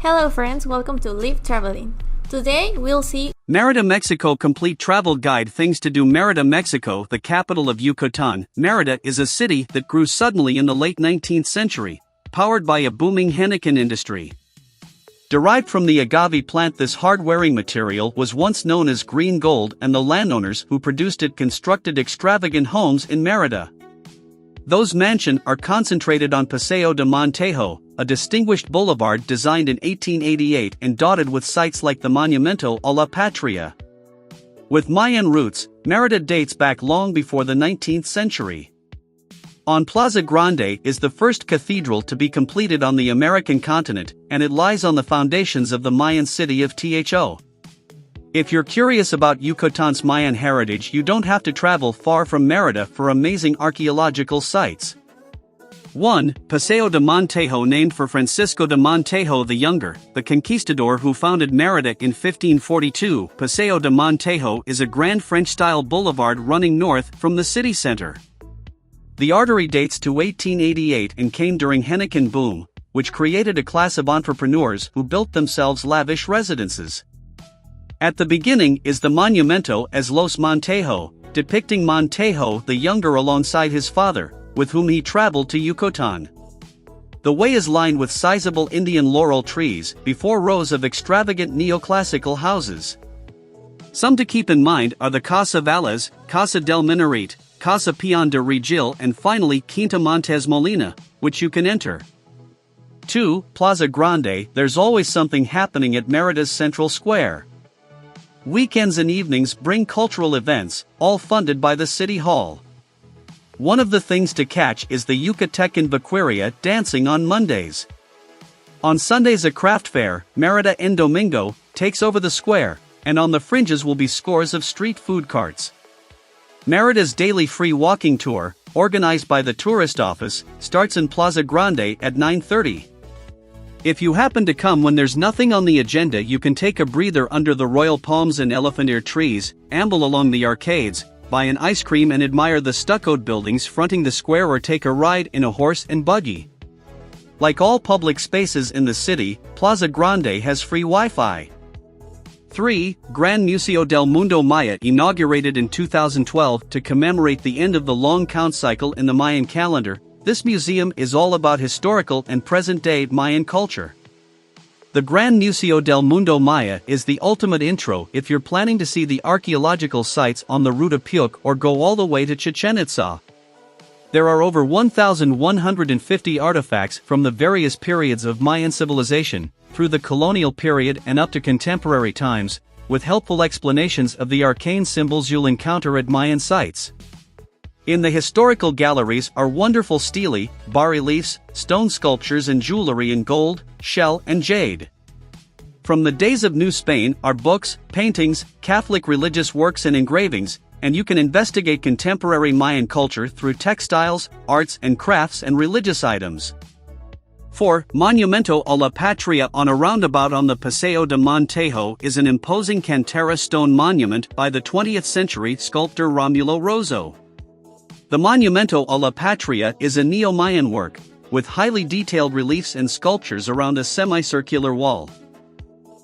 Hello friends, welcome to Live Traveling. Today we'll see Mérida Mexico Complete Travel Guide. Things to do. Mérida Mexico, the capital of Yucatan. Mérida is a city that grew suddenly in the late 19th century, powered by a booming henequen industry. Derived from the agave plant, this hard-wearing material was once known as green gold, and the landowners who produced it constructed extravagant homes in Mérida. Those mansions are concentrated on Paseo de Montejo, a distinguished boulevard designed in 1888 and dotted with sites like the Monumento a la Patria. With Mayan roots, Mérida dates back long before the 19th century. On Plaza Grande is the first cathedral to be completed on the American continent, and it lies on the foundations of the Mayan city of Tho. If you're curious about Yucatan's Mayan heritage, you don't have to travel far from Mérida for amazing archaeological sites. 1. Paseo de Montejo, named for Francisco de Montejo the Younger, the conquistador who founded Mérida in 1542. Paseo de Montejo is a grand French-style boulevard running north from the city center. The artery dates to 1888 and came during henequen boom, which created a class of entrepreneurs who built themselves lavish residences. At the beginning is the Monumento as Los Montejo, depicting Montejo the Younger alongside his father, with whom he traveled to Yucatan. The way is lined with sizable Indian laurel trees before rows of extravagant neoclassical houses. Some to keep in mind are the Casa Valles, Casa del Minaret, Casa Peon de Regil, and finally Quinta Montes Molina, which you can enter. 2. Plaza Grande. There's always something happening at Mérida's Central Square. Weekends and evenings bring cultural events, all funded by the City Hall. One of the things to catch is the Yucatecan Vaqueria dancing on Mondays. On Sundays a craft fair, Mérida en Domingo, takes over the square, and on the fringes will be scores of street food carts. Mérida's daily free walking tour, organized by the tourist office, starts in Plaza Grande at 9:30. If you happen to come when there's nothing on the agenda, you can take a breather under the royal palms and elephant ear trees, amble along the arcades, buy an ice cream and admire the stuccoed buildings fronting the square, or take a ride in a horse and buggy. Like all public spaces in the city, Plaza Grande has free Wi-Fi. 3. Gran Museo del Mundo Maya. Inaugurated in 2012 to commemorate the end of the long count cycle in the Mayan calendar, this museum is all about historical and present-day Mayan culture. The Gran Museo del Mundo Maya is the ultimate intro if you're planning to see the archaeological sites on the Ruta Puuc or go all the way to Chichen Itza. There are over 1,150 artifacts from the various periods of Mayan civilization, through the colonial period and up to contemporary times, with helpful explanations of the arcane symbols you'll encounter at Mayan sites. In the historical galleries are wonderful stele, bas-reliefs, stone sculptures and jewelry in gold, shell and jade. From the days of New Spain are books, paintings, Catholic religious works and engravings, and you can investigate contemporary Mayan culture through textiles, arts and crafts and religious items. 4. Monumento a la Patria. On a roundabout on the Paseo de Montejo is an imposing cantera stone monument by the 20th century sculptor Romulo Rosso. The Monumento a la Patria is a neo-Mayan work, with highly detailed reliefs and sculptures around a semicircular wall.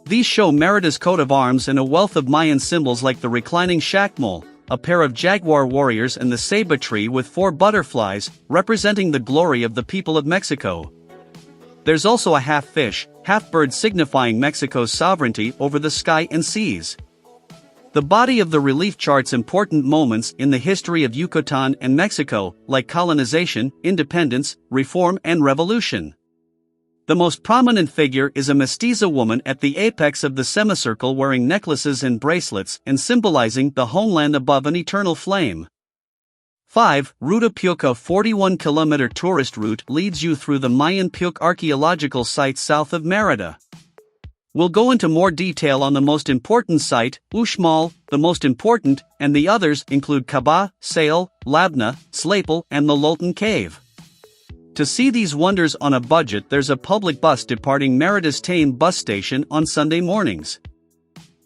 These show Mérida's coat of arms and a wealth of Mayan symbols like the reclining shakmol, a pair of jaguar warriors, and the ceiba tree with 4 butterflies, representing the glory of the people of Mexico. There's also a half-fish, half-bird signifying Mexico's sovereignty over the sky and seas. The body of the relief charts important moments in the history of Yucatan and Mexico, like colonization, independence, reform and revolution. The most prominent figure is a mestiza woman at the apex of the semicircle, wearing necklaces and bracelets and symbolizing the homeland above an eternal flame. 5. Ruta Puuc. A 41-kilometer tourist route leads you through the Mayan Puuc archaeological site south of Mérida. We'll go into more detail on the most important site, Uxmal, the most important, and the others include Kaba, Sale, Labna, Slapel, and the Lolton Cave. To see these wonders on a budget, there's a public bus departing Mérida's Tain bus station on Sunday mornings.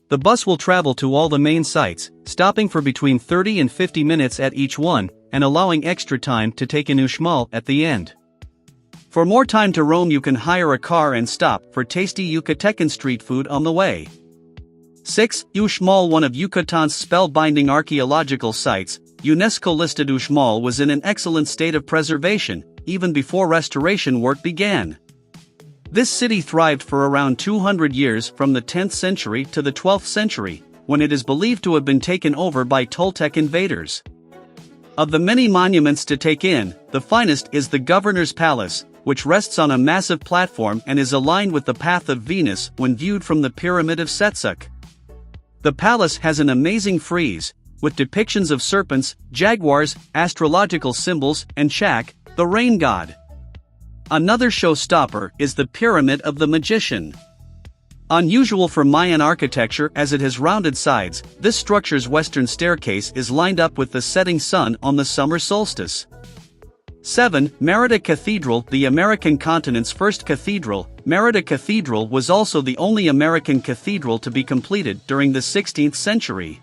The bus will travel to all the main sites, stopping for between 30 and 50 minutes at each one, and allowing extra time to take in Uxmal at the end. For more time to roam, you can hire a car and stop for tasty Yucatecan street food on the way. 6. Uxmal, one of Yucatan's spellbinding archaeological sites, UNESCO-listed Uxmal was in an excellent state of preservation, even before restoration work began. This city thrived for around 200 years from the 10th century to the 12th century, when it is believed to have been taken over by Toltec invaders. Of the many monuments to take in, the finest is the Governor's Palace, which rests on a massive platform and is aligned with the Path of Venus when viewed from the Pyramid of Setzuk. The palace has an amazing frieze, with depictions of serpents, jaguars, astrological symbols, and Shak, the rain god. Another showstopper is the Pyramid of the Magician. Unusual for Mayan architecture as it has rounded sides, this structure's western staircase is lined up with the setting sun on the summer solstice. 7. Mérida Cathedral, the American continent's first cathedral. Mérida Cathedral was also the only American cathedral to be completed during the 16th century.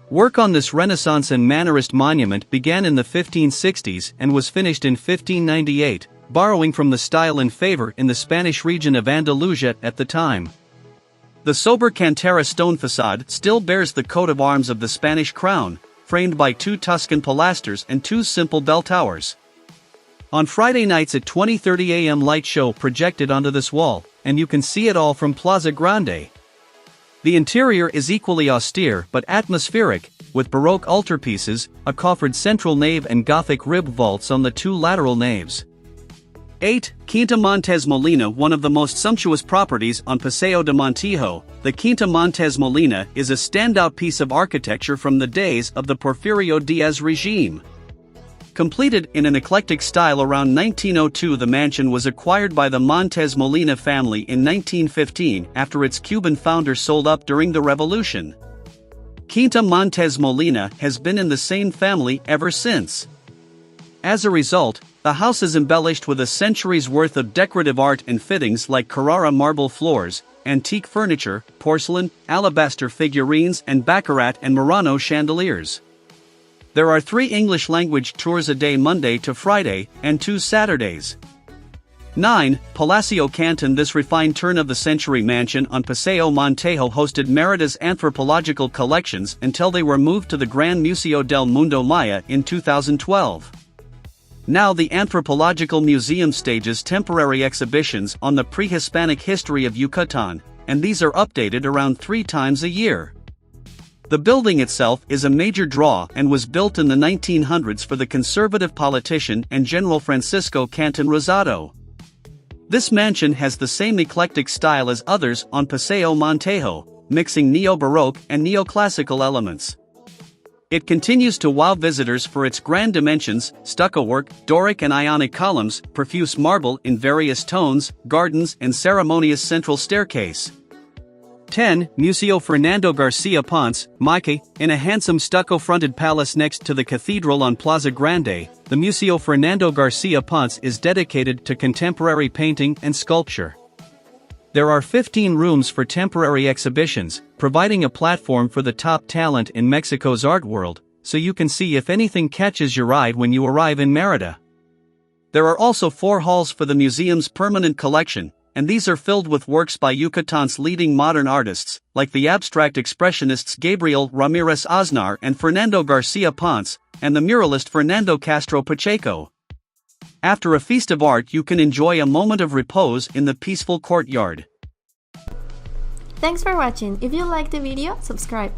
Work on this Renaissance and Mannerist monument began in the 1560s and was finished in 1598, borrowing from the style in favor in the Spanish region of Andalusia at the time. The sober Cantera stone facade still bears the coat of arms of the Spanish crown, framed by 2 Tuscan pilasters and 2 simple bell towers. On Friday nights at 20:30 a.m. light show projected onto this wall, and you can see it all from Plaza Grande. The interior is equally austere but atmospheric, with Baroque altarpieces, a coffered central nave and Gothic rib vaults on the 2 lateral naves. 8. Quinta Montes Molina, one of the most sumptuous properties on Paseo de Montejo. The Quinta Montes Molina is a standout piece of architecture from the days of the Porfirio Diaz regime. Completed in an eclectic style around 1902, the mansion was acquired by the Montes Molina family in 1915 after its Cuban founder sold up during the revolution. Quinta Montes Molina has been in the same family ever since. As a result, the house is embellished with a century's worth of decorative art and fittings like Carrara marble floors, antique furniture, porcelain, alabaster figurines, and Baccarat and Murano chandeliers. There are 3 English-language tours a day Monday to Friday, and 2 Saturdays. 9. Palacio Cantón. This refined turn-of-the-century mansion on Paseo Montejo hosted Mérida's anthropological collections until they were moved to the Gran Museo del Mundo Maya in 2012. Now the Anthropological Museum stages temporary exhibitions on the pre-Hispanic history of Yucatan, and these are updated around 3 times a year. The building itself is a major draw and was built in the 1900s for the conservative politician and General Francisco Cantón Rosado. This mansion has the same eclectic style as others on Paseo Montejo, mixing neo-Baroque and neoclassical elements. It continues to wow visitors for its grand dimensions, stucco work, Doric and Ionic columns, profuse marble in various tones, gardens, and ceremonious central staircase. 10. Museo Fernando García Ponce, MACAY. In a handsome stucco-fronted palace next to the cathedral on Plaza Grande, the Museo Fernando García Ponce is dedicated to contemporary painting and sculpture. There are 15 rooms for temporary exhibitions, providing a platform for the top talent in Mexico's art world, so you can see if anything catches your eye when you arrive in Mérida. There are also 4 halls for the museum's permanent collection, and these are filled with works by Yucatan's leading modern artists, like the abstract expressionists Gabriel Ramirez Aznar and Fernando García Ponce, and the muralist Fernando Castro Pacheco. After a feast of art, you can enjoy a moment of repose in the peaceful courtyard. Thanks for watching. If you liked the video, subscribe.